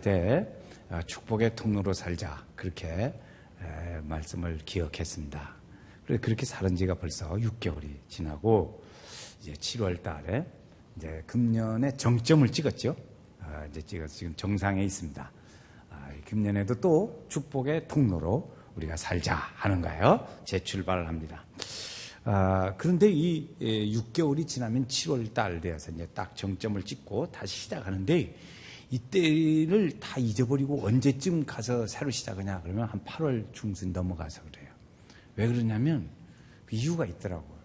때 축복의 통로로 살자 그렇게 말씀을 기억했습니다. 그렇게 살은 지가 벌써 6개월이 지나고 이제 7월 달에 이제 금년에 정점을 찍었죠. 이제 찍어서 지금 정상에 있습니다. 금년에도 또 축복의 통로로 우리가 살자 하는 거예요. 재출발을 합니다. 그런데 이 6개월이 지나면 7월 달 되어서 이제 딱 정점을 찍고 다시 시작하는데 이때를 다 잊어버리고 언제쯤 가서 새로 시작하냐 그러면 한 8월 중순 넘어가서 그래요. 왜 그러냐면 그 이유가 있더라고요.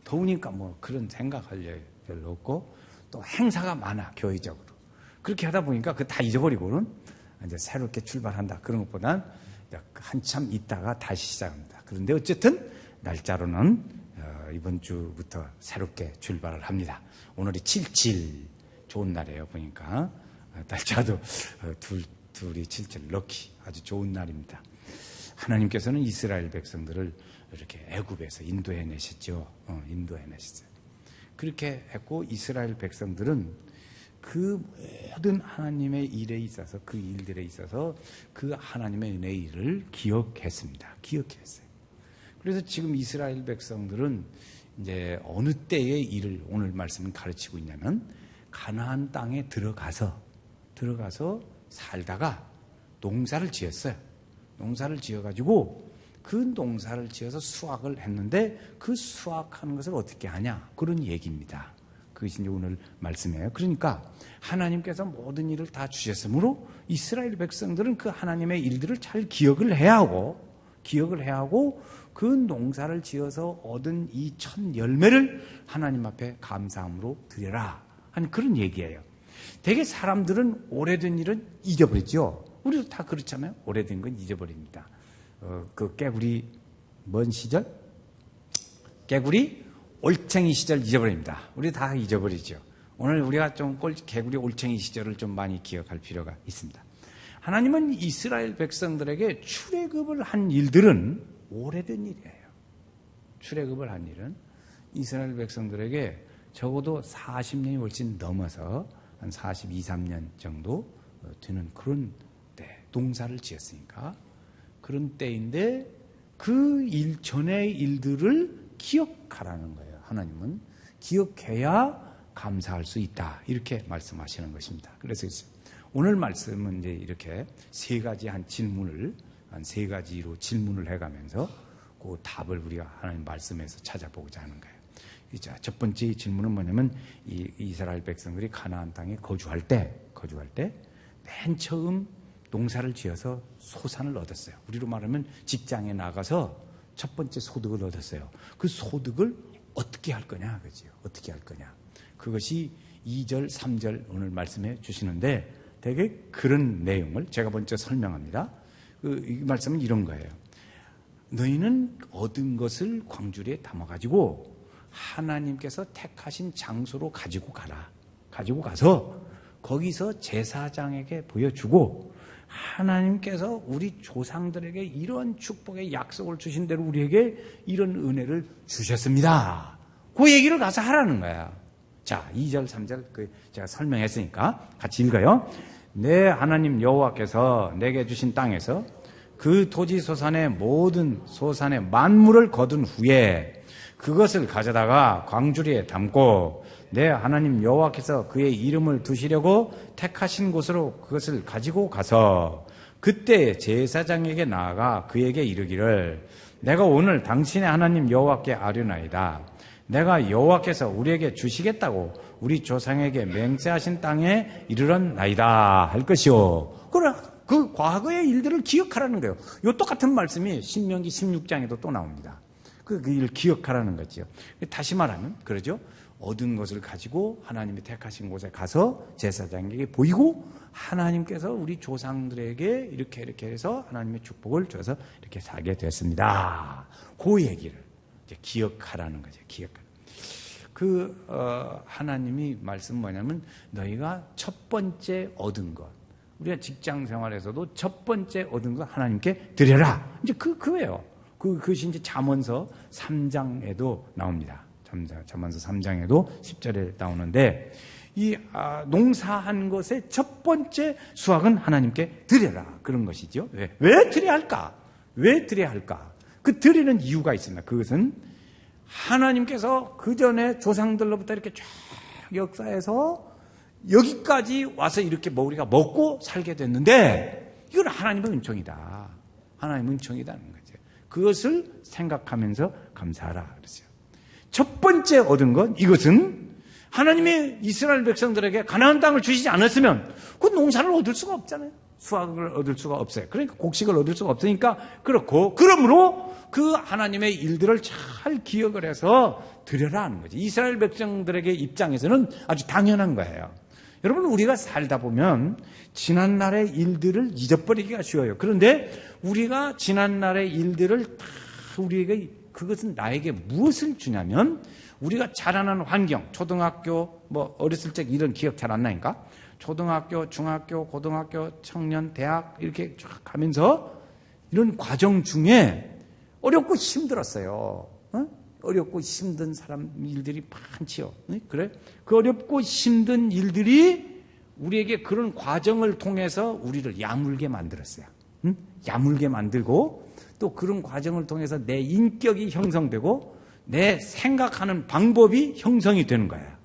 더우니까 뭐 그런 생각할 일 별로 없고 또 행사가 많아 교회적으로. 그렇게 하다 보니까 그 다 잊어버리고는 이제 새롭게 출발한다. 그런 것보단 한참 있다가 다시 시작합니다. 그런데 어쨌든 날짜로는 이번 주부터 새롭게 출발을 합니다. 오늘이 77 좋은 날이에요. 보니까 날짜도 둘이 77 럭키 아주 좋은 날입니다. 하나님께서는 이스라엘 백성들을 이렇게 애굽에서 인도해내셨죠. 인도해내셨어요. 그렇게 했고 이스라엘 백성들은 그 모든 하나님의 일에 있어서 그 일들에 있어서 그 하나님의 은혜의 일을 기억했습니다. 기억했어요. 그래서 지금 이스라엘 백성들은 이제 어느 때의 일을 오늘 말씀은 가르치고 있냐면 가나안 땅에 들어가서 살다가 농사를 지었어요. 농사를 지어가지고 그 농사를 지어서 수확을 했는데 그 수확하는 것을 어떻게 하냐 그런 얘기입니다. 그것이 이제 오늘 말씀이에요. 그러니까 하나님께서 모든 일을 다 주셨으므로 이스라엘 백성들은 그 하나님의 일들을 잘 기억을 해야 하고 그 농사를 지어서 얻은 이 첫 열매를 하나님 앞에 감사함으로 드려라 하는 그런 얘기예요. 대개 사람들은 오래된 일은 잊어버리죠. 우리도 다 그렇잖아요. 오래된 건 잊어버립니다. 그 깨구리 뭔 시절? 깨구리 올챙이 시절 잊어버립니다. 우리 다 잊어버리죠. 오늘 우리가 좀 개구리 올챙이 시절을 좀 많이 기억할 필요가 있습니다. 하나님은 이스라엘 백성들에게 출애굽을 한 일들은 오래된 일이에요. 출애굽을 한 일은 이스라엘 백성들에게 적어도 40년이 훨씬 넘어서 한 42, 3년 정도 되는 그런 때 농사를 지었으니까 그런 때인데 그 일 전의 일들을 기억하라는 거예요. 하나님은 기억해야 감사할 수 있다. 이렇게 말씀하시는 것입니다. 그래서 오늘 말씀은 이제 이렇게 세 가지 한 세 가지로 질문을 해가면서 그 답을 우리가 하나님 말씀에서 찾아보고자 하는 거예요. 첫 번째 질문은 뭐냐면 이스라엘 백성들이 가나안 땅에 거주할 때 맨 처음 농사를 지어서 소산을 얻었어요. 우리로 말하면 직장에 나가서 첫 번째 소득을 얻었어요. 그 소득을 어떻게 할 거냐, 그죠? 어떻게 할 거냐. 그것이 2절, 3절 오늘 말씀해 주시는데 되게 그런 내용을 제가 먼저 설명합니다. 이 말씀은 이런 거예요. 너희는 얻은 것을 광주리에 담아가지고 하나님께서 택하신 장소로 가지고 가라. 가지고 가서 거기서 제사장에게 보여주고 하나님께서 우리 조상들에게 이런 축복의 약속을 주신 대로 우리에게 이런 은혜를 주셨습니다. 그 얘기를 가서 하라는 거야. 자, 2절, 3절 제가 설명했으니까 같이 읽어요. 내 하나님 여호와께서 내게 주신 땅에서 그 토지 소산의 모든 소산의 만물을 거둔 후에 그것을 가져다가 광주리에 담고 내 하나님 여호와께서 그의 이름을 두시려고 택하신 곳으로 그것을 가지고 가서 그때 제사장에게 나아가 그에게 이르기를 내가 오늘 당신의 하나님 여호와께 아뢰나이다. 내가 여호와께서 우리에게 주시겠다고 우리 조상에게 맹세하신 땅에 이르렀나이다 할 것이요. 그래, 그 과거의 일들을 기억하라는 거예요. 이 똑같은 말씀이 신명기 16장에도 또 나옵니다. 그 일을 기억하라는 거죠. 다시 말하면 그러죠. 얻은 것을 가지고 하나님이 택하신 곳에 가서 제사장에게 보이고 하나님께서 우리 조상들에게 이렇게 해서 하나님의 축복을 줘서 이렇게 살게 됐습니다. 그 얘기를 이제 기억하라는 거죠. 하나님이 말씀 뭐냐면 너희가 첫 번째 얻은 것, 우리가 직장 생활에서도 첫 번째 얻은 것 하나님께 드려라. 이제 그거예요. 그것이 이제 잠언서 3장에도 나옵니다. 잠언서 3장에도 10절에 나오는데 농사한 것의 첫 번째 수확은 하나님께 드려라. 그런 것이죠. 왜 드려야 할까? 왜 드려야 할까? 그 드리는 이유가 있습니다. 그것은 하나님께서 그 전에 조상들로부터 이렇게 쫙 역사해서 여기까지 와서 이렇게 우리가 먹고 살게 됐는데 이건 하나님의 은총이다. 하나님의 은총이다는 거죠. 그것을 생각하면서 감사하라 그랬어요. 첫 번째 얻은 건 이것은 하나님이 이스라엘 백성들에게 가나안 땅을 주시지 않았으면 그 농사를 얻을 수가 없잖아요. 수확을 얻을 수가 없어요. 그러니까 곡식을 얻을 수가 없으니까 그렇고 그러므로 그 하나님의 일들을 잘 기억을 해서 드려라 하는 거죠. 이스라엘 백성들에게 입장에서는 아주 당연한 거예요. 여러분 우리가 살다 보면 지난날의 일들을 잊어버리기가 쉬워요. 그런데 우리가 지난날의 일들을 다 우리에게 그것은 나에게 무엇을 주냐면 우리가 자라는 환경, 초등학교 어렸을 적 이런 기억 잘 안 나니까 초등학교, 중학교, 고등학교, 청년, 대학 이렇게 쫙 가면서 이런 과정 중에 어렵고 힘들었어요. 어렵고 힘든 일들이 많지요. 그래? 그 어렵고 힘든 일들이 우리에게 그런 과정을 통해서 우리를 야물게 만들었어요. 야물게 만들고 또 그런 과정을 통해서 내 인격이 형성되고 내 생각하는 방법이 형성이 되는 거예요.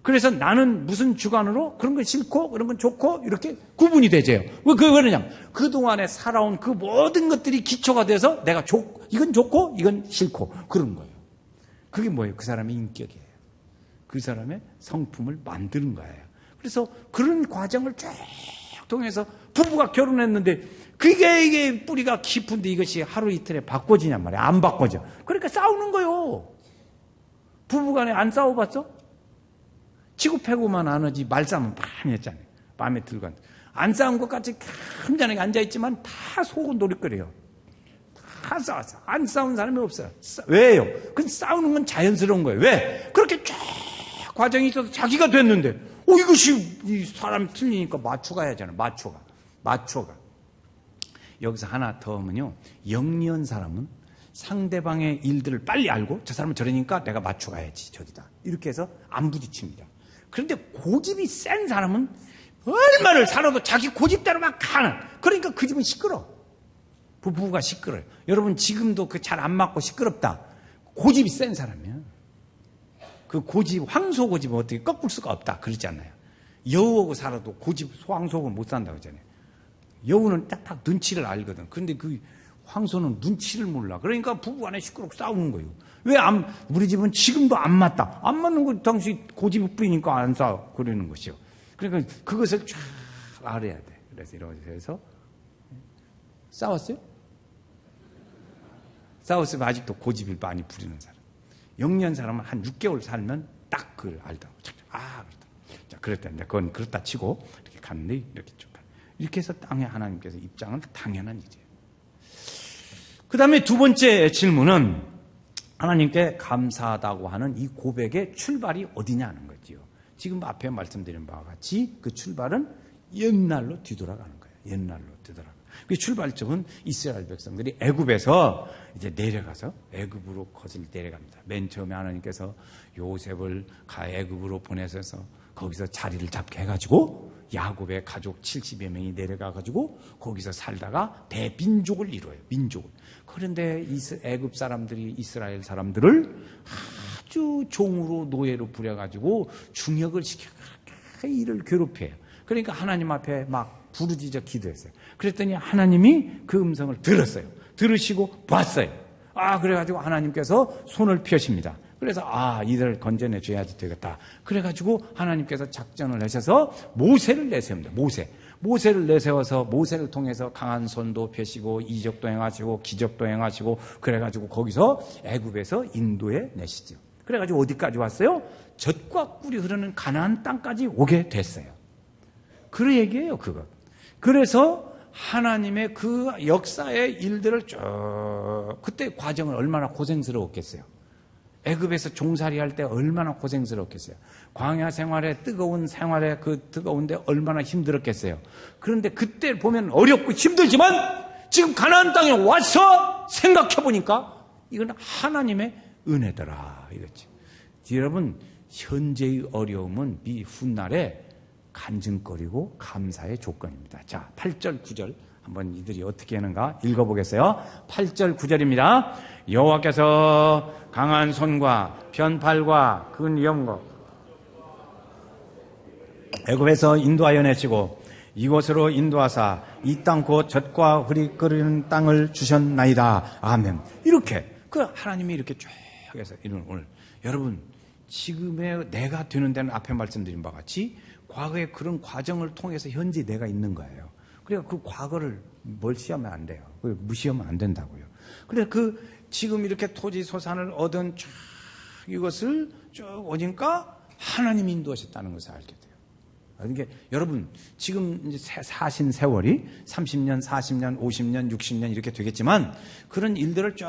그래서 나는 무슨 주관으로 그런 건 싫고 그런 건 좋고 이렇게 구분이 되죠. 왜 그러냐면 그동안에 살아온 그 모든 것들이 기초가 돼서 내가 이건 좋고 이건 싫고 그런 거예요. 그게 뭐예요? 그 사람의 인격이에요. 그 사람의 성품을 만드는 거예요. 그래서 그런 과정을 쭉 통해서 부부가 결혼했는데 이게 뿌리가 깊은데 이것이 하루 이틀에 바꿔지냔 말이야. 안 바꿔져. 그러니까 싸우는 거예요. 부부간에 안 싸워봤어? 치고 패고만 안 하지 말싸움은 많이 했잖아요. 마음에 들고 안 싸운 것 같이 얌전하게 앉아있지만 다 속은 노릇거려요. 다 싸웠어. 안 싸운 사람이 없어요. 왜요? 그 싸우는 건 자연스러운 거예요. 왜? 그렇게 쫙 과정이 있어서 자기가 됐는데 이것이 이 사람 틀리니까 맞춰가야 하잖아요. 맞춰가. 여기서 하나 더 하면요. 영리한 사람은 상대방의 일들을 빨리 알고 저 사람은 저러니까 내가 맞춰가야지 저기다. 이렇게 해서 안 부딪힙니다. 그런데 고집이 센 사람은 얼마를 살아도 자기 고집대로 막 가는. 그러니까 그 집은 시끄러워. 부부가 시끄러워요. 여러분 지금도 그 잘 안 맞고 시끄럽다. 고집이 센 사람이야. 그 고집, 황소 고집은 어떻게 꺾을 수가 없다. 그러잖아요. 여우하고 살아도 고집, 황소하고는 못 산다고 하잖아요. 여우는 딱딱 눈치를 알거든. 그런데 그 황소는 눈치를 몰라. 그러니까 부부간에 시끄럽고 싸우는 거예요. 우리 집은 지금도 안 맞다. 안 맞는 거 당시 고집이 뿌리니까 안 싸워. 그러는 것이요. 그러니까 그것을 쫙 알아야 돼. 그래서 이렇게 해서 싸웠어요? 싸웠으면 아직도 고집이 많이 부리는 사람. 영리한 사람은 한 6개월 살면 딱 그걸 알다고. 그렇다. 자, 그랬다. 그건 그렇다 치고 이렇게 갔는데 이렇게 쭉 가. 이렇게 해서 땅에 하나님께서 입장은 당연한 일이에요. 그 다음에 두 번째 질문은 하나님께 감사하다고 하는 이 고백의 출발이 어디냐는 거지요. 지금 앞에 말씀드린 바와 같이 그 출발은 옛날로 뒤돌아가는 거예요. 옛날로 뒤돌아가는. 그 출발점은 이스라엘 백성들이 애굽에서 이제 내려가서 애굽으로 거슬 내려갑니다. 맨 처음에 하나님께서 요셉을 애굽으로 보내셔서 거기서 자리를 잡게 해가지고 야곱의 가족 70여 명이 내려가가지고 거기서 살다가 대민족을 이루어요. 민족을. 그런데 애굽 사람들이 이스라엘 사람들을 아주 종으로 노예로 부려가지고 중역을 시켜 이를 괴롭혀요. 그러니까 하나님 앞에 막 부르짖어 기도했어요. 그랬더니 하나님이 그 음성을 들었어요. 들으시고 봤어요. 그래가지고 하나님께서 손을 펴십니다. 그래서 이들 건져내 줘야지 되겠다. 그래가지고 하나님께서 작전을 하셔서 모세를 내세웁니다. 모세를 내세워서 모세를 통해서 강한 손도 펴시고 이적도 행하시고 기적도 행하시고 그래가지고 거기서 애굽에서 인도해 내시죠. 그래가지고 어디까지 왔어요? 젖과 꿀이 흐르는 가나안 땅까지 오게 됐어요. 그 얘기예요, 그거. 그래서 하나님의 그 역사의 일들을 쭉 그때 과정을 얼마나 고생스러웠겠어요. 애굽에서 종살이 할 때 얼마나 고생스럽겠어요. 광야 생활에 생활에 그 뜨거운데 얼마나 힘들었겠어요. 그런데 그때 보면 어렵고 힘들지만 지금 가나안 땅에 와서 생각해 보니까 이건 하나님의 은혜더라 이거지. 여러분 현재의 어려움은 이 훗날에 간증거리고 감사의 조건입니다. 자, 8절, 9절 한번 이들이 어떻게 하는가 읽어보겠어요. 8절, 9절입니다. 여호와께서 강한 손과 편팔과 큰 영과 애굽에서 인도하여 내시고 이곳으로 인도하사 이 땅 곧 젖과 흙이 끓이는 땅을 주셨나이다. 아멘. 이렇게 그 하나님이 이렇게 쭉 해서 오늘 여러분 지금의 내가 되는 데는 앞에 말씀드린 바와 같이 과거의 그런 과정을 통해서 현재 내가 있는 거예요. 그러니까 그 과거를 멀시하면 안 돼요. 무시하면 안 된다고요. 그래서 그 지금 이렇게 토지 소산을 얻은 쭉 이것을 쭉 오니까 하나님이 인도하셨다는 것을 알게 돼요. 그러니까 여러분 지금 이제 사신 세월이 30년, 40년, 50년, 60년 이렇게 되겠지만 그런 일들을 쭉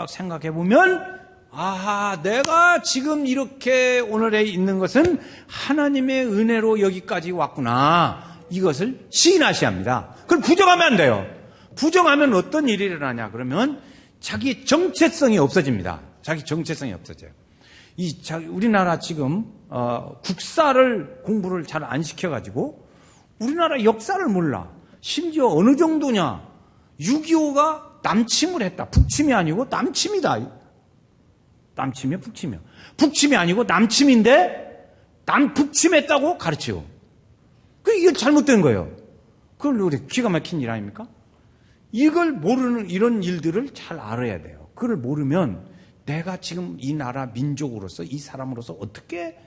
생각해 보면 아하, 내가 지금 이렇게 오늘에 있는 것은 하나님의 은혜로 여기까지 왔구나. 이것을 시인하셔야 합니다. 그걸 부정하면 안 돼요. 부정하면 어떤 일이 일어나냐 그러면 자기 정체성이 없어집니다. 자기 정체성이 없어져요. 우리나라 지금 국사를 공부를 잘 안 시켜가지고 우리나라 역사를 몰라. 심지어 어느 정도냐. 6.25가 남침을 했다. 북침이 아니고 남침이다. 남침이요, 북침이요. 북침이 아니고 남침인데 북침했다고 가르치고. 이게 잘못된 거예요. 그걸 우리 기가 막힌 일 아닙니까? 이걸 모르는 이런 일들을 잘 알아야 돼요. 그걸 모르면 내가 지금 이 나라 민족으로서 이 사람으로서 어떻게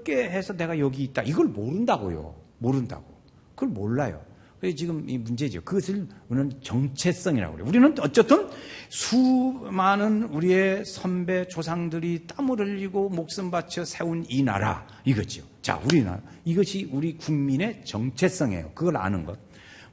해서 내가 여기 있다. 이걸 모른다고요. 모른다고. 그걸 몰라요. 그게 지금 이 문제죠. 그것을 우리는 정체성이라고 그래요. 우리는 어쨌든 수많은 우리의 선배 조상들이 땀을 흘리고 목숨 바쳐 세운 이 나라 이거죠. 자, 우리나라 이것이 우리 국민의 정체성이에요. 그걸 아는 것.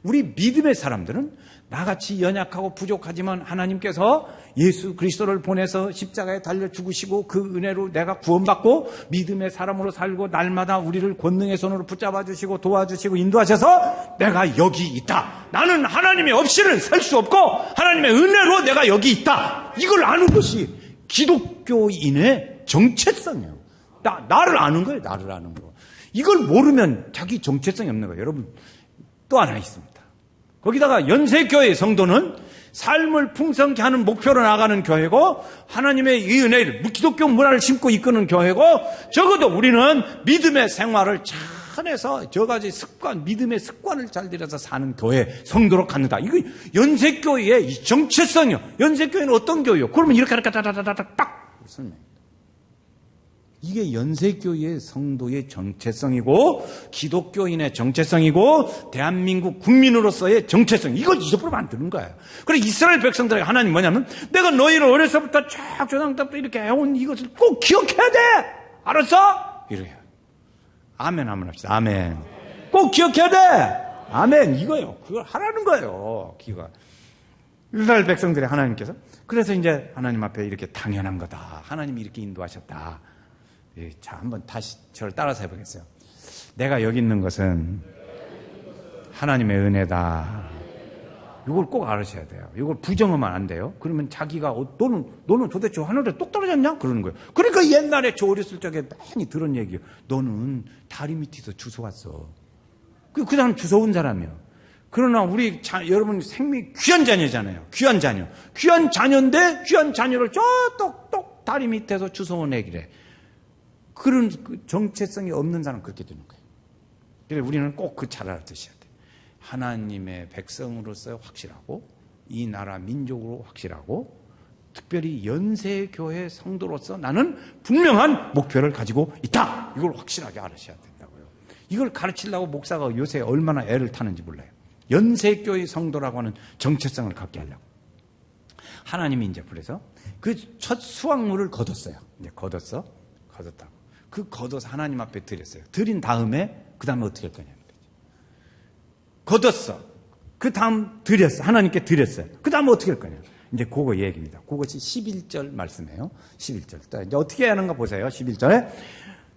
우리 믿음의 사람들은 나같이 연약하고 부족하지만 하나님께서 예수 그리스도를 보내서 십자가에 달려 죽으시고 그 은혜로 내가 구원받고 믿음의 사람으로 살고 날마다 우리를 권능의 손으로 붙잡아 주시고 도와주시고 인도하셔서 내가 여기 있다. 나는 하나님이 없이는 살 수 없고 하나님의 은혜로 내가 여기 있다. 이걸 아는 것이 기독교인의 정체성이에요. 나를 아는 거예요. 나를 아는 거. 이걸 모르면 자기 정체성이 없는 거예요. 여러분 또 하나 있습니다. 거기다가 연세교회 성도는 삶을 풍성케 하는 목표로 나가는 교회고 하나님의 이 은혜를 기독교 문화를 심고 이끄는 교회고 적어도 우리는 믿음의 생활을 잘해서 저가지 습관, 믿음의 습관을 잘 들여서 사는 교회 성도로 갖는다. 이거 연세교회의 이 정체성이요. 연세교회는 어떤 교회요? 그러면 이렇게 딱 설명해요. 이게 연세교회의 성도의 정체성이고 기독교인의 정체성이고 대한민국 국민으로서의 정체성. 이걸 잊어버리면 안 되는 거예요. 그래서 이스라엘 백성들에게 하나님 뭐냐면 내가 너희를 어려서부터 쫙 조상 때부터 이렇게 해온 이것을 꼭 기억해야 돼. 알았어? 이래요. 아멘 한번 합시다. 아멘. 꼭 기억해야 돼. 아멘. 이거요. 그걸 하라는 거예요. 기가. 이스라엘 백성들의 하나님께서 그래서 이제 하나님 앞에 이렇게 당연한 거다. 하나님이 이렇게 인도하셨다. 자, 한번 다시 저를 따라서 해보겠어요. 내가 여기 있는 것은 하나님의 은혜다. 이걸 꼭 알으셔야 돼요. 이걸 부정하면 안 돼요. 그러면 자기가 너는 도대체 하늘에 똑 떨어졌냐? 그러는 거예요. 그러니까 옛날에 저 어렸을 적에 많이 들은 얘기예요. 너는 다리 밑에서 주워왔어. 그 사람 주워온 사람이에요. 그러나 우리 여러분 생명이 귀한 자녀잖아요. 귀한 자녀. 귀한 자녀인데 귀한 자녀를 저 똑똑 다리 밑에서 주워온 애기래. 그런 정체성이 없는 사람은 그렇게 되는 거예요. 그래서 우리는 꼭 그 잘 알아두셔야 돼요. 하나님의 백성으로서 확실하고 이 나라 민족으로 확실하고 특별히 연세교회 성도로서 나는 분명한 목표를 가지고 있다. 이걸 확실하게 알으셔야 된다고요. 이걸 가르치려고 목사가 요새 얼마나 애를 타는지 몰라요. 연세교회 성도라고 하는 정체성을 갖게 하려고. 하나님이 이제 그래서 그 첫 수확물을 거뒀어요. 이제 거뒀다고. 그 걷어서 하나님 앞에 드렸어요. 드린 다음에 그 다음에 어떻게 할 거냐는 거죠. 걷었어. 그 다음 드렸어. 하나님께 드렸어요. 그 다음에 어떻게 할 거냐. 이제 그거 얘기입니다. 그것이 11절 말씀이에요. 11절. 이제 어떻게 하는가 보세요. 11절에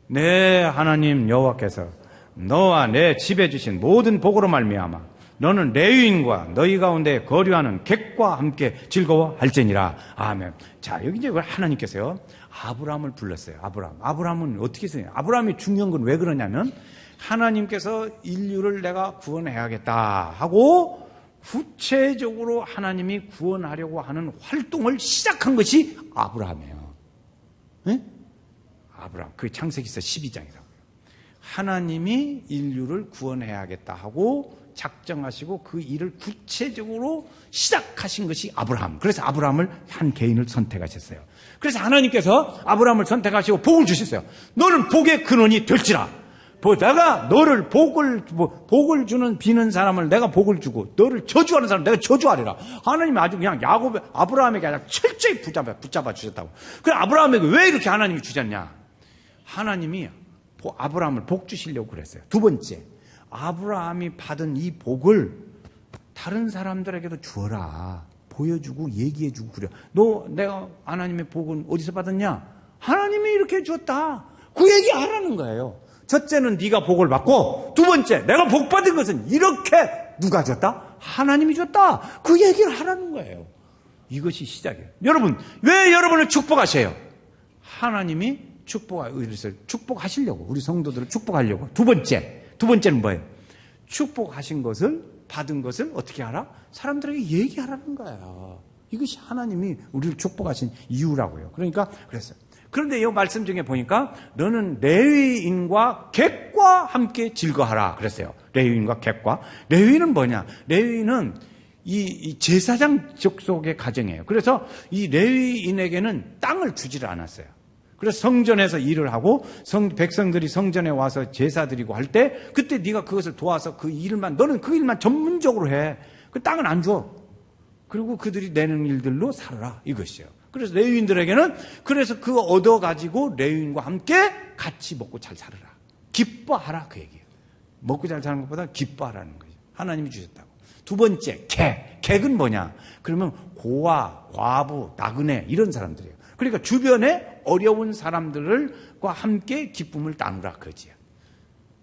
네 하나님 여호와께서 너와 내 집에 주신 모든 복으로 말미암아 너는 레위인과 너희 가운데 거류하는 객과 함께 즐거워할지니라. 아멘. 자, 여기 이제 하나님께서요, 아브라함을 불렀어요. 아브라함은 어떻게 써요? 아브라함이 중요한 건 왜 그러냐면, 하나님께서 인류를 내가 구원해야겠다 하고 구체적으로 하나님이 구원하려고 하는 활동을 시작한 것이 아브라함이에요. 네? 아브라함. 그게 창세기서 12장이라고요. 하나님이 인류를 구원해야겠다 하고 작정하시고 그 일을 구체적으로 시작하신 것이 아브라함. 그래서 아브라함을 한 개인을 선택하셨어요. 그래서 하나님께서 아브라함을 선택하시고 복을 주셨어요. 너는 복의 근원이 될지라. 내가 너를 복을 주는 비는 사람을 내가 복을 주고 너를 저주하는 사람을 내가 저주하리라. 하나님이 아주 그냥 아브라함에게 아주 철저히 붙잡아 주셨다고. 그래, 아브라함에게 왜 이렇게 하나님이 주셨냐? 하나님이 아브라함을 복 주시려고 그랬어요. 두 번째, 아브라함이 받은 이 복을 다른 사람들에게도 주어라. 보여주고 얘기해주고 그래. 내가 하나님의 복은 어디서 받았냐? 하나님이 이렇게 줬다. 그 얘기 하라는 거예요. 첫째는 네가 복을 받고, 두 번째, 내가 복 받은 것은 이렇게 누가 줬다? 하나님이 줬다. 그 얘기를 하라는 거예요. 이것이 시작이에요. 여러분, 왜 여러분을 축복하셔요? 하나님이 축복하시려고, 우리 성도들을 축복하려고. 두 번째는 뭐예요? 축복하신 것을, 받은 것을 어떻게 하라? 사람들에게 얘기하라는 거예요. 이것이 하나님이 우리를 축복하신 이유라고요. 그러니까 그랬어요. 그런데 이 말씀 중에 보니까 너는 레위인과 객과 함께 즐거하라 그랬어요. 레위인과 객과. 레위는 뭐냐? 레위는 이 제사장 족속의 가정이에요. 그래서 이 레위인에게는 땅을 주지를 않았어요. 그래서 성전에서 일을 하고 백성들이 성전에 와서 제사 드리고 할 때 그때 네가 그것을 도와서 너는 그 일만 전문적으로 해. 그 땅은 안 줘. 그리고 그들이 내는 일들로 살아라 이것이에요. 그래서 레위인들에게는 그래서 그거 얻어가지고 레위인과 함께 같이 먹고 잘 살아라. 기뻐하라 그 얘기예요. 먹고 잘 사는 것보다 기뻐하라는 거죠. 하나님이 주셨다고. 두 번째, 객은 뭐냐? 그러면 고아, 과부, 나그네 이런 사람들이에요. 그러니까 주변에 어려운 사람들과 함께 기쁨을 나누라 그거지요.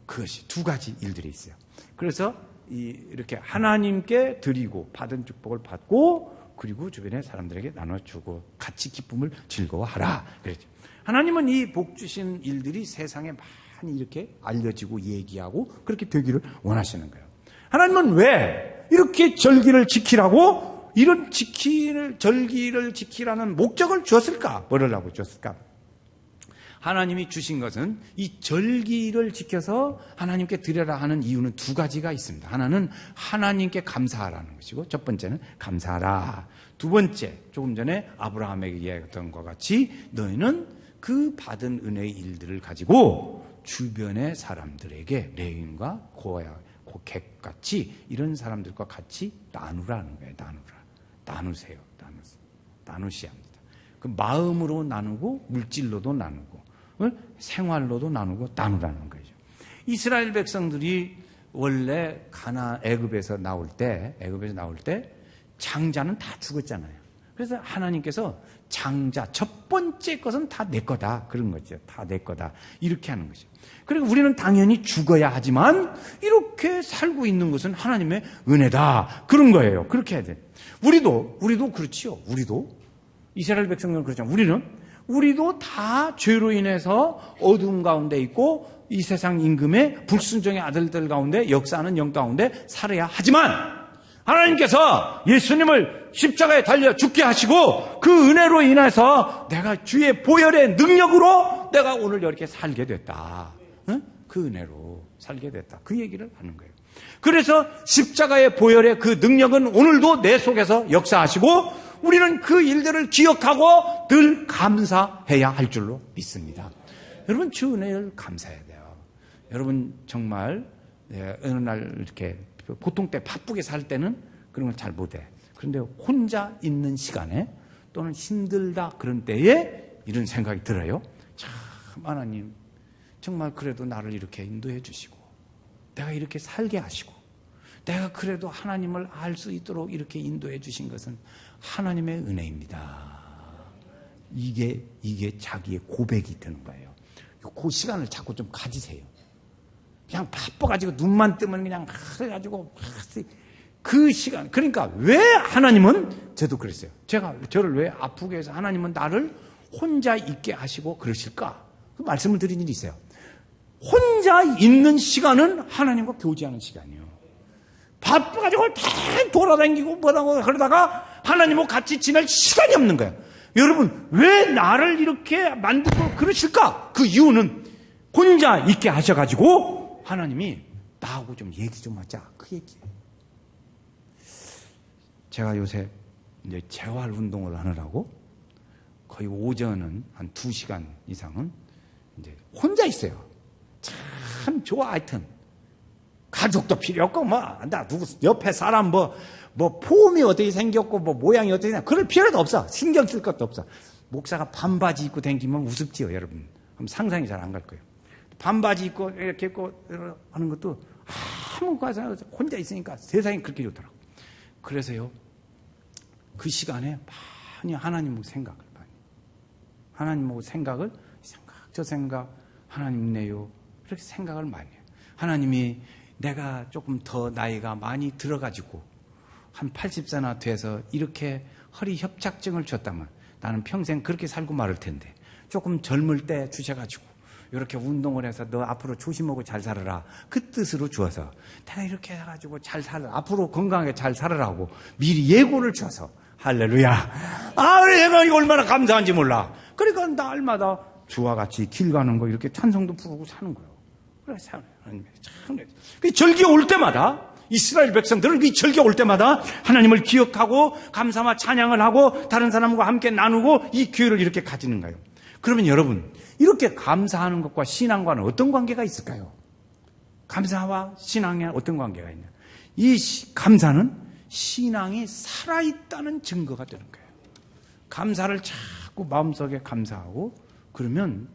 그것이 두 가지 일들이 있어요. 그래서 이렇게 하나님께 드리고 받은 축복을 받고 그리고 주변의 사람들에게 나눠주고 같이 기쁨을 즐거워하라. 그랬죠. 하나님은 이 복 주신 일들이 세상에 많이 이렇게 알려지고 얘기하고 그렇게 되기를 원하시는 거예요. 하나님은 왜 이렇게 절기를 지키라고 이런 절기를 지키라는 목적을 주었을까? 뭐를 하고 주었을까? 하나님이 주신 것은 이 절기를 지켜서 하나님께 드려라 하는 이유는 두 가지가 있습니다. 하나는 하나님께 감사하라는 것이고 첫 번째는 감사하라. 두 번째, 조금 전에 아브라함에게 이야기했던 것과 같이 너희는 그 받은 은혜의 일들을 가지고 주변의 사람들에게 레위인과 객같이 이런 사람들과 같이 나누라는 거예요. 나누세요. 나누셔야 합니다. 그 마음으로 나누고 물질로도 나누고 생활로도 나누라는 거죠. 이스라엘 백성들이 원래 애굽에서 나올 때 장자는 다 죽었잖아요. 그래서 하나님께서 장자 첫 번째 것은 다 내 거다 그런 거죠. 다 내 거다 이렇게 하는 거죠. 그리고 우리는 당연히 죽어야 하지만 이렇게 살고 있는 것은 하나님의 은혜다 그런 거예요. 그렇게 해야 돼. 우리도 그렇지요. 우리도 이스라엘 백성들은 그렇잖아요. 우리도 다 죄로 인해서 어두움 가운데 있고 이 세상 임금의 불순종의 아들들 가운데 역사하는 영 가운데 살아야 하지만 하나님께서 예수님을 십자가에 달려 죽게 하시고 그 은혜로 인해서 내가 주의 보혈의 능력으로 내가 오늘 이렇게 살게 됐다. 응? 그 은혜로 살게 됐다. 그 얘기를 하는 거예요. 그래서 십자가의 보혈의 그 능력은 오늘도 내 속에서 역사하시고 우리는 그 일들을 기억하고 늘 감사해야 할 줄로 믿습니다. 여러분 주 은혜를 감사해야 돼요. 여러분 정말 어느 날 이렇게 고통 때 바쁘게 살 때는 그런 걸 잘 못해. 그런데 혼자 있는 시간에 또는 힘들다 그런 때에 이런 생각이 들어요. 참 하나님 정말 그래도 나를 이렇게 인도해 주시고 내가 이렇게 살게 하시고 내가 그래도 하나님을 알 수 있도록 이렇게 인도해 주신 것은 하나님의 은혜입니다. 이게 자기의 고백이 되는 거예요. 그 시간을 자꾸 좀 가지세요. 그냥 바빠가지고 눈만 뜨면 그냥 그래가지고 그 시간, 그러니까 왜 하나님은, 저도 그랬어요. 저를 왜 아프게 해서 하나님은 나를 혼자 있게 하시고 그러실까? 그 말씀을 드린 일이 있어요. 혼자 있는 시간은 하나님과 교제하는 시간이에요. 바빠가지고 다 돌아다니고 뭐라고 그러다가 하나님과 같이 지낼 시간이 없는 거예요. 여러분, 왜 나를 이렇게 만들고 그러실까? 그 이유는 혼자 있게 하셔가지고 하나님이 나하고 좀 얘기 좀 하자. 그 얘기예요. 제가 요새 이제 재활 운동을 하느라고 거의 오전은 한 2시간 이상은 이제 혼자 있어요. 참 좋아, 하여튼. 가족도 필요 없고, 나 누구, 옆에 사람 폼이 어떻게 생겼고, 모양이 어떻게 생겼고, 그럴 필요도 없어. 신경 쓸 것도 없어. 목사가 반바지 입고 다니면 우습지요, 여러분. 그럼 상상이 잘 안 갈 거예요. 반바지 입고, 이렇게 입고 하는 것도 아무 가서 혼자 있으니까 세상이 그렇게 좋더라고. 그래서요, 그 시간에 많이 하나님하고 생각을 많이. 하나님하고 생각, 저 생각, 하나님 있네요. 그렇게 생각을 많이 해요. 하나님이 내가 조금 더 나이가 많이 들어가지고 한 80세나 돼서 이렇게 허리 협착증을 줬다면 나는 평생 그렇게 살고 말을 텐데 조금 젊을 때 주셔가지고 이렇게 운동을 해서 너 앞으로 조심하고 잘 살아라. 그 뜻으로 주어서 내가 이렇게 해가지고 잘 살아. 앞으로 건강하게 잘 살아라고 미리 예고를 줘서 할렐루야. 내가 이거 얼마나 감사한지 몰라. 그러니까 날마다 주와 같이 길 가는 거 이렇게 찬송도 부르고 사는 거예요. 그래서 참 절기 올 때마다 이스라엘 백성들은 이 절기 올 때마다 하나님을 기억하고 감사와 찬양을 하고 다른 사람과 함께 나누고 이 기회를 이렇게 가지는 거예요. 그러면 여러분, 이렇게 감사하는 것과 신앙과는 어떤 관계가 있을까요? 감사와 신앙에 어떤 관계가 있냐? 이 감사는 신앙이 살아있다는 증거가 되는 거예요. 감사를 자꾸 마음속에 감사하고 그러면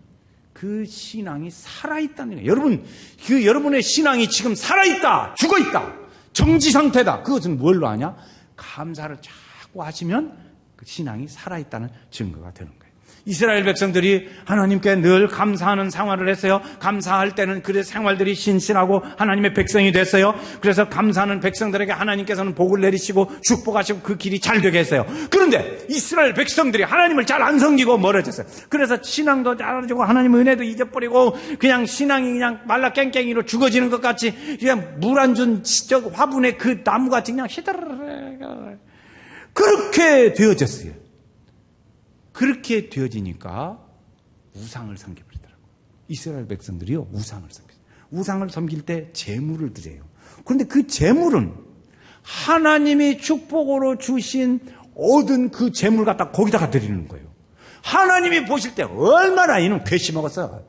그 신앙이 살아있다는 거예요. 여러분, 여러분의 신앙이 지금 살아있다, 죽어있다, 정지 상태다. 그것은 뭘로 아냐? 감사를 자꾸 하시면 그 신앙이 살아있다는 증거가 되는 거예요. 이스라엘 백성들이 하나님께 늘 감사하는 생활을 했어요. 감사할 때는 그 생활들이 신실하고 하나님의 백성이 됐어요. 그래서 감사하는 백성들에게 하나님께서는 복을 내리시고 축복하시고 그 길이 잘 되게 했어요. 그런데 이스라엘 백성들이 하나님을 잘 안 섬기고 멀어졌어요. 그래서 신앙도 잘해지고 하나님의 은혜도 잊어버리고 그냥 신앙이 그냥 말라 깽깽이로 죽어지는 것 같이 그냥 물 안 준 화분에 그 나무같이 그냥 시다르르 그렇게 되어졌어요. 그렇게 되어지니까 우상을 섬겨버리더라고요. 이스라엘 백성들이요, 우상을 섬겨요. 우상을 섬길 때 제물을 드려요. 그런데 그 제물은 하나님이 축복으로 주신 얻은 그 제물 갖다 거기다가 드리는 거예요. 하나님이 보실 때 얼마나 이는 괘씸먹었어.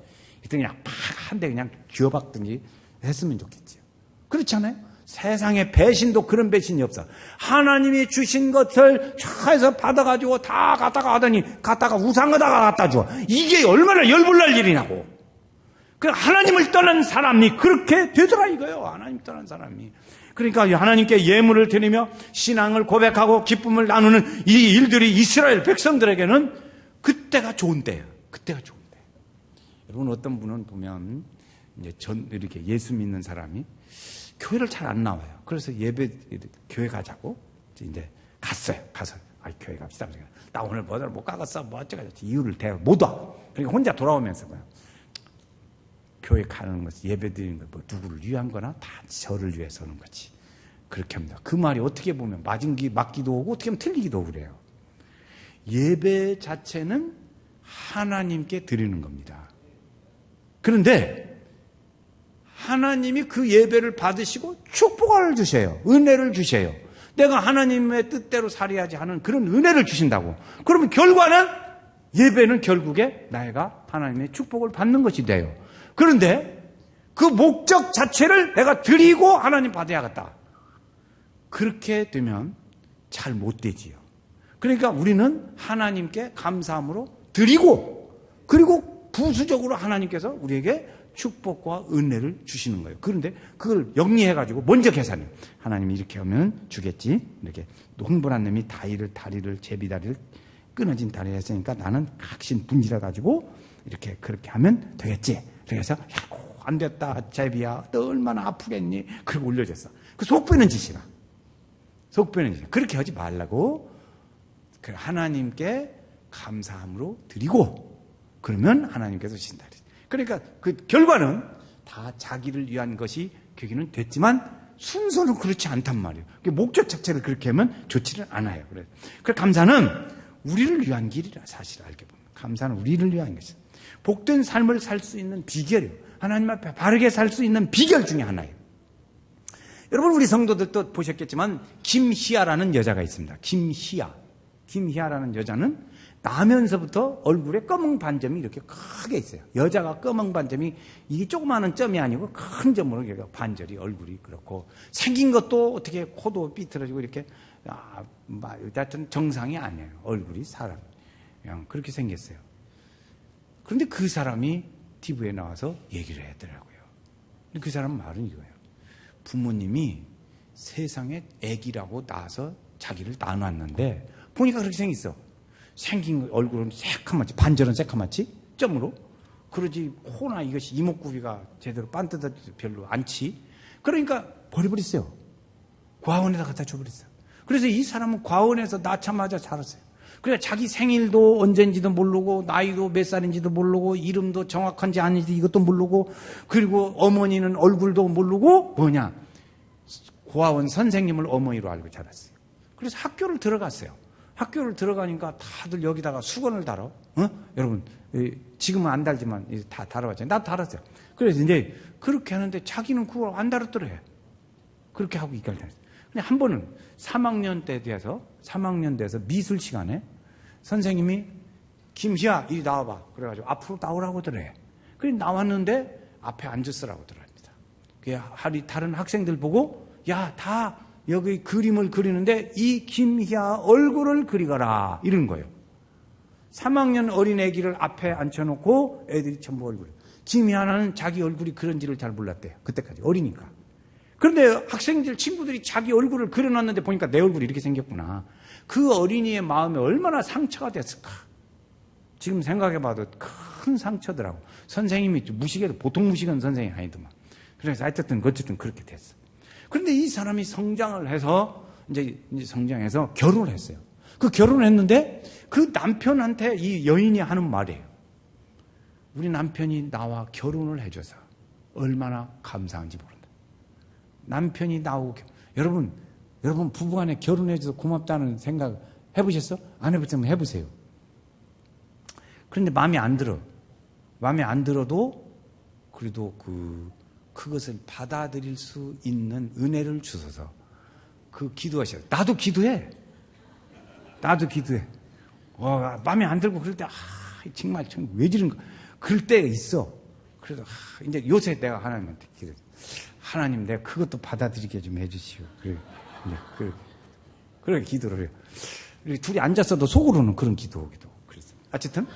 그냥 팍 한 대 그냥 쥐어박든지 했으면 좋겠지요. 그렇지 않아요? 세상에 배신도 그런 배신이 없어. 하나님이 주신 것을 차에서 받아가지고 다 갖다가 하더니 갖다가 우상에다가 갖다 줘. 이게 얼마나 열불날 일이냐고. 그 하나님을 떠난 사람이 그렇게 되더라 이거요. 하나님 떠난 사람이. 그러니까 하나님께 예물을 드리며 신앙을 고백하고 기쁨을 나누는 이 일들이 이스라엘 백성들에게는 그때가 좋은 때예요. 그때가 좋은 때. 여러분, 어떤 분은 보면 이제 이렇게 예수 믿는 사람이 교회를 잘 안 나와요. 그래서 교회 가자고 이제 갔어요. 가서 교회 갑시다. 나 오늘 못 가겠어. 어쩌고 이유를 못 와. 그러니까 혼자 돌아오면서 교회 가는 것이 예배 드리는 거 누구를 위한 거나 다 저를 위해서 하는 거지. 그렇게 합니다. 그 말이 어떻게 보면 맞기도 오고 어떻게 보면 틀리기도 오고 그래요. 예배 자체는 하나님께 드리는 겁니다. 그런데 하나님이 그 예배를 받으시고 축복을 주셔요. 은혜를 주셔요. 내가 하나님의 뜻대로 살아야지 하는 그런 은혜를 주신다고. 그러면 결과는 예배는 결국에 내가 하나님의 축복을 받는 것이 돼요. 그런데 그 목적 자체를 내가 드리고 하나님 받아야겠다. 그렇게 되면 잘 못 되지요. 그러니까 우리는 하나님께 감사함으로 드리고 그리고 부수적으로 하나님께서 우리에게 축복과 은혜를 주시는 거예요. 그런데 그걸 영리해가지고 먼저 계산해요. 하나님이 이렇게 하면 주겠지. 이렇게 흥분한 놈이 다리를 제비다리를 끊어진 다리를 했으니까 나는 각신 분질해가지고 이렇게 그렇게 하면 되겠지. 그래서 안 됐다 제비야. 너 얼마나 아프겠니? 그리고 올려줬어. 그 속 보이는 짓이라. 속편해지죠. 그렇게 하지 말라고 하나님께 감사함으로 드리고 그러면 하나님께서 주신다. 그러니까 그 결과는 다 자기를 위한 것이 되기는 됐지만 순서는 그렇지 않단 말이에요. 목적 자체를 그렇게 하면 좋지는 않아요. 그래서 감사는 우리를 위한 길이라 사실 알게 보면 감사는 우리를 위한 것이에요. 복된 삶을 살 수 있는 비결이에요. 하나님 앞에 바르게 살 수 있는 비결 중에 하나예요. 여러분 우리 성도들도 보셨겠지만 김희아라는 여자가 있습니다. 김희아라는 여자는 나면서부터 얼굴에 검은 반점이 이렇게 크게 있어요. 여자가 검은 반점이 이게 조그마한 점이 아니고 큰 점으로 반절이 얼굴이 그렇고 생긴 것도 어떻게 코도 삐뚤어지고 이렇게 하여튼 정상이 아니에요. 얼굴이 사람 그냥 그렇게 생겼어요. 그런데 그 사람이 TV에 나와서 얘기를 하더라고요. 근데 그 사람 말은 이거예요. 부모님이 세상에 아기라고 낳아서 자기를 낳아놨는데 보니까 그렇게 생겼어. 생긴 얼굴은 새카맣지, 반절은 새카맣지, 점으로. 그러지, 코나 이것이 이목구비가 제대로 반듯하지 별로 않지. 그러니까 버려버렸어요. 과원에다 갖다 줘버렸어요. 그래서 이 사람은 과원에서 낳자마자 자랐어요. 그러니까 자기 생일도 언제인지도 모르고, 나이도 몇 살인지도 모르고, 이름도 정확한지 아닌지 이것도 모르고, 그리고 어머니는 얼굴도 모르고, 뭐냐. 고아원 선생님을 어머니로 알고 자랐어요. 그래서 학교를 들어갔어요. 학교를 들어가니까 다들 여기다가 수건을 달아. 여러분, 지금은 안 달지만 다 달아봤잖아요. 나도 달았어요. 그래서 이제 그렇게 하는데 자기는 그걸 안 달았더래. 그렇게 하고 이까지 다녔어요. 근데 한 번은 3학년 때 돼서 미술 시간에 선생님이 김희아, 이리 나와봐. 그래가지고 앞으로 나오라고 하더래. 그래 나왔는데 앞에 앉았으라고 하더랍니다. 다른 학생들 보고 야, 다 여기 그림을 그리는데 이 김희아 얼굴을 그리거라 이런 거예요. 3학년 어린 애기를 앞에 앉혀놓고 애들이 전부 얼굴. 김희아는 자기 얼굴이 그런지를 잘 몰랐대요. 그때까지 어리니까. 그런데 학생들 친구들이 자기 얼굴을 그려놨는데 보니까 내 얼굴이 이렇게 생겼구나. 그 어린이의 마음에 얼마나 상처가 됐을까. 지금 생각해봐도 큰 상처더라고. 선생님이 보통 무식한 선생님이 아니더만. 그래서 어쨌든 그렇게 됐어. 그런데 이 사람이 성장을 해서 이제 성장해서 결혼을 했어요. 그 결혼을 했는데 그 남편한테 이 여인이 하는 말이에요. 우리 남편이 나와 결혼을 해줘서 얼마나 감사한지 모른다. 남편이 나오고 여러분 부부간에 결혼해줘서 고맙다는 생각 해보셨어? 안 해보셨으면 해보세요. 그런데 마음에 안 들어. 마음에 안 들어도 그래도 그것을 받아들일 수 있는 은혜를 주셔서 기도하셔요. 나도 기도해. 마음에 안 들고 그럴 때 정말 왜 저런가 그럴 때 있어. 그래서 이제 요새 내가 하나님한테 기도해. 하나님 내가 그것도 받아들이게 좀 해주시오. 그렇게 기도를 해요. 둘이 앉았어도 속으로는 그런 기도하기도 그랬어요. 어쨌든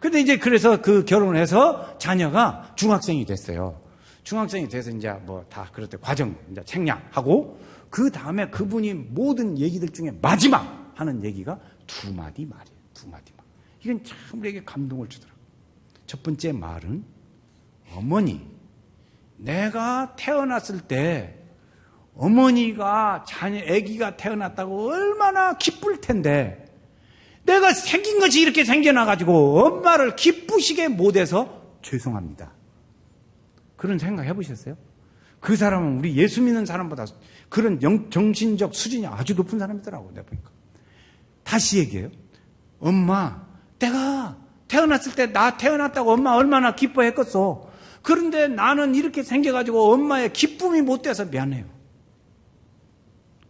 근데 이제 그래서 그 결혼을 해서 자녀가 중학생이 됐어요. 중학생이 돼서 이제 뭐 다 그럴 때 과정 이제 책략하고 그 다음에 그분이 모든 얘기들 중에 마지막 하는 얘기가 두 마디 말이에요. 이건 참 우리에게 감동을 주더라고요. 첫 번째 말은 어머니, 내가 태어났을 때 어머니가 아기가 태어났다고 얼마나 기쁠 텐데 내가 생긴 것이 이렇게 생겨나가지고 엄마를 기쁘시게 못해서 죄송합니다. 그런 생각 해보셨어요? 그 사람은 우리 예수 믿는 사람보다 그런 정신적 수준이 아주 높은 사람이더라고요. 내가 보니까. 다시 얘기해요. 엄마, 내가 태어났을 때 나 태어났다고 엄마 얼마나 기뻐했겠어. 그런데 나는 이렇게 생겨가지고 엄마의 기쁨이 못 돼서 미안해요.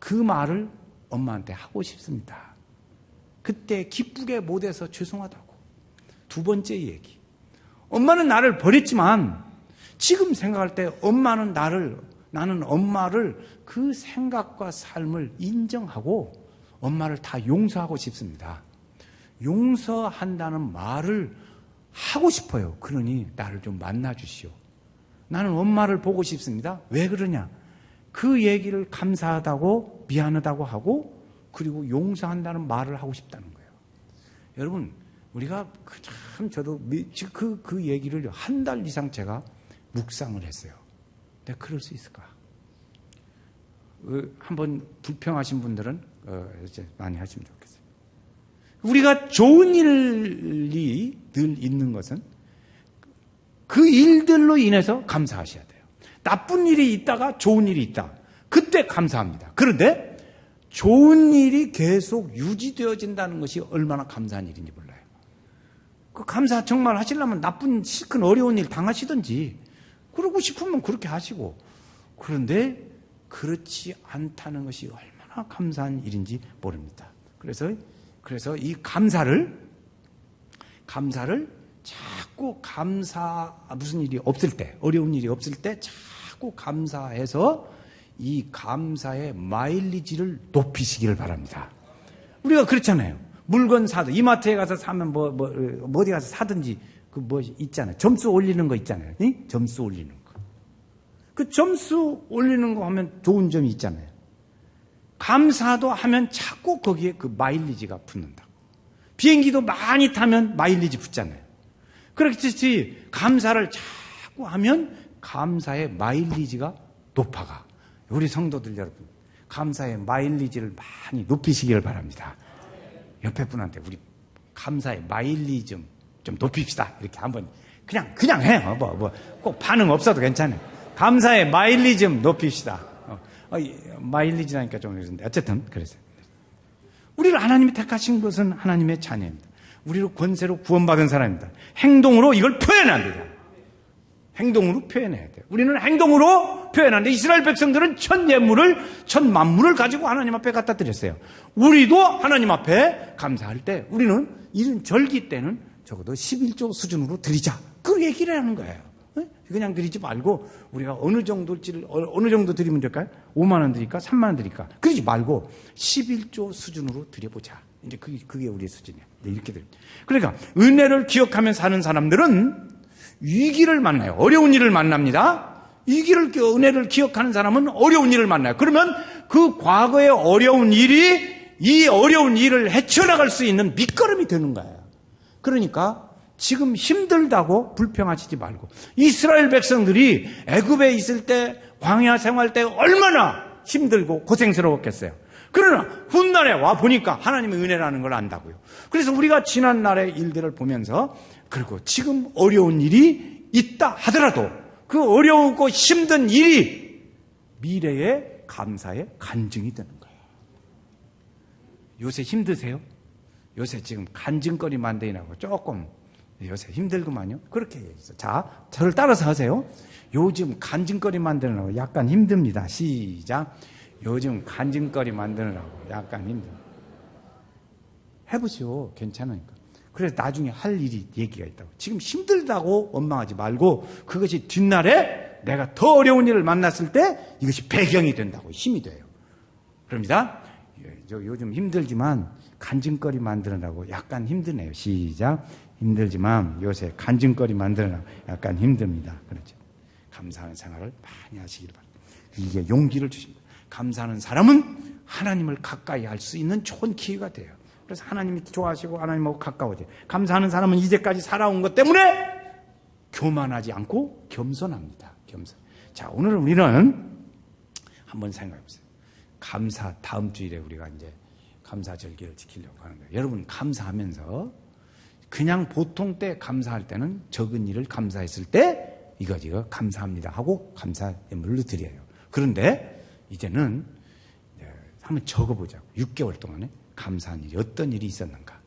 그 말을 엄마한테 하고 싶습니다. 그때 기쁘게 못해서 죄송하다고. 두 번째 얘기. 엄마는 나를 버렸지만 지금 생각할 때 나는 엄마를 그 생각과 삶을 인정하고 엄마를 다 용서하고 싶습니다. 용서한다는 말을 하고 싶어요. 그러니 나를 좀 만나주시오. 나는 엄마를 보고 싶습니다. 왜 그러냐? 그 얘기를 감사하다고 미안하다고 하고 그리고 용서한다는 말을 하고 싶다는 거예요. 여러분, 우리가 저도 그 얘기를 한 달 이상 제가 묵상을 했어요. 내가 그럴 수 있을까? 한번 불평하신 분들은 이제 많이 하시면 좋겠어요. 우리가 좋은 일이 늘 있는 것은 그 일들로 인해서 감사하셔야 돼요. 나쁜 일이 있다가 좋은 일이 있다. 그때 감사합니다. 그런데 좋은 일이 계속 유지되어진다는 것이 얼마나 감사한 일인지 몰라요. 그 감사 정말 하시려면 나쁜 큰 어려운 일 당하시든지 그러고 싶으면 그렇게 하시고, 그런데 그렇지 않다는 것이 얼마나 감사한 일인지 모릅니다. 그래서 이 감사를 자꾸 무슨 일이 없을 때, 어려운 일이 없을 때 자꾸 감사해서 이 감사의 마일리지를 높이시기를 바랍니다. 우리가 그렇잖아요. 물건 사도 이마트에 가서 사면 어디 가서 사든지 있잖아요. 점수 올리는 거 있잖아요. 응? 점수 올리는 거. 그 점수 올리는 거 하면 좋은 점이 있잖아요. 감사도 하면 자꾸 거기에 그 마일리지가 붙는다고. 비행기도 많이 타면 마일리지 붙잖아요. 그렇듯이 감사를 자꾸 하면 감사의 마일리지가 높아가. 우리 성도들 여러분, 감사의 마일리지를 많이 높이시기를 바랍니다. 옆에 분한테 우리 감사의 마일리지 좀 높입시다. 이렇게 한번 그냥 해요. 꼭 반응 없어도 괜찮아요. 감사의 마일리지 좀 높입시다. 마일리지라니까 좀 그런데 어쨌든 그랬어요. 우리를 하나님이 택하신 것은 하나님의 자녀입니다. 우리를 권세로 구원받은 사람입니다. 행동으로 이걸 표현해야 됩니다. 행동으로 표현해야 돼요. 우리는 행동으로 표현하는데 이스라엘 백성들은 첫 예물을, 첫 만물을 가지고 하나님 앞에 갖다 드렸어요. 우리도 하나님 앞에 감사할 때 우리는 이런 절기 때는 적어도 11조 수준으로 드리자. 그 얘기를 하는 거예요. 그냥 드리지 말고 우리가 어느 정도 드리면 될까요? 5만 원 드릴까? 3만 원 드릴까? 그러지 말고 11조 수준으로 드려보자. 이제 그게 우리의 수준이에요. 이렇게 드립니다. 그러니까 은혜를 기억하며 사는 사람들은 위기를 만나요. 어려운 일을 만납니다. 은혜를 기억하는 사람은 어려운 일을 만나요. 그러면 그 과거의 어려운 일이 이 어려운 일을 헤쳐나갈 수 있는 밑거름이 되는 거예요. 그러니까 지금 힘들다고 불평하시지 말고, 이스라엘 백성들이 애굽에 있을 때 광야 생활 때 얼마나 힘들고 고생스러웠겠어요. 그러나 훗날에 와 보니까 하나님의 은혜라는 걸 안다고요. 그래서 우리가 지난 날의 일들을 보면서, 그리고 지금 어려운 일이 있다 하더라도 그 어려우고 힘든 일이 미래의 감사의 간증이 되는 거예요. 요새 힘드세요? 요새 지금 간증거리 만드느라고 조금 요새 힘들구만요. 그렇게 얘기했어요. 자, 저를 따라서 하세요. 요즘 간증거리 만드느라고 약간 힘듭니다. 시작. 요즘 간증거리 만드느라고 약간 힘듭니다. 해보시오. 괜찮으니까. 그래서 나중에 할 일이 얘기가 있다고. 지금 힘들다고 원망하지 말고 그것이 뒷날에 내가 더 어려운 일을 만났을 때 이것이 배경이 된다고, 힘이 돼요. 그럽니다. 요즘 힘들지만 간증거리 만드느라고 약간 힘드네요. 시작. 힘들지만 요새 간증거리 만드느라 약간 힘듭니다. 그렇죠. 감사하는 생활을 많이 하시기를 바랍니다. 이게 용기를 주십니다. 감사하는 사람은 하나님을 가까이 할 수 있는 좋은 기회가 돼요. 그래서 하나님이 좋아하시고 하나님하고 가까워져요. 감사하는 사람은 이제까지 살아온 것 때문에 교만하지 않고 겸손합니다. 겸손. 자, 오늘 우리는 한번 생각해 보세요. 감사, 다음 주일에 우리가 이제 감사절기를 지키려고 하는데, 여러분 감사하면서 그냥 보통 때 감사할 때는 적은 일을 감사했을 때 이거 감사합니다 하고 감사 예물로 드려요. 그런데 이제는 한번 적어보자고. 6개월 동안에 감사한 일이 어떤 일이 있었는가,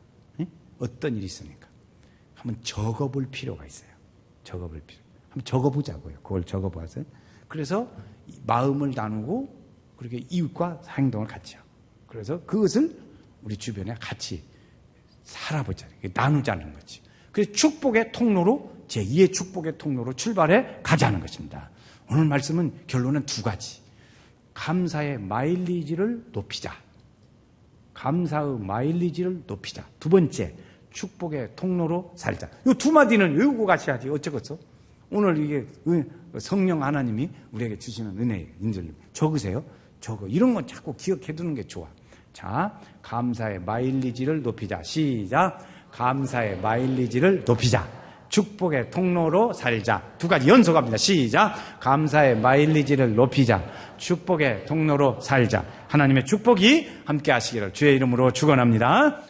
어떤 일이 있습니까? 한번 적어볼 필요가 있어요. 적어볼 필요. 한번 적어보자고요. 그걸 적어봐서. 그래서 마음을 나누고 그렇게 이웃과 행동을 같이 하고, 그래서 그것을 우리 주변에 같이 살아보자. 나누자는 거지. 그래서 축복의 통로로, 제2의 축복의 통로로 출발해 가자는 것입니다. 오늘 말씀은 결론은 두 가지. 감사의 마일리지를 높이자. 감사의 마일리지를 높이자. 두 번째, 축복의 통로로 살자. 이 두 마디는 외우고 가셔야지. 어쩌겠어? 오늘 이게 성령 하나님이 우리에게 주시는 은혜예요. 인절님. 적으세요. 적어. 이런 건 자꾸 기억해 두는 게 좋아. 자, 감사의 마일리지를 높이자. 시작. 감사의 마일리지를 높이자. 축복의 통로로 살자. 두 가지 연속합니다. 시작. 감사의 마일리지를 높이자. 축복의 통로로 살자. 하나님의 축복이 함께 하시기를 주의 이름으로 축원합니다.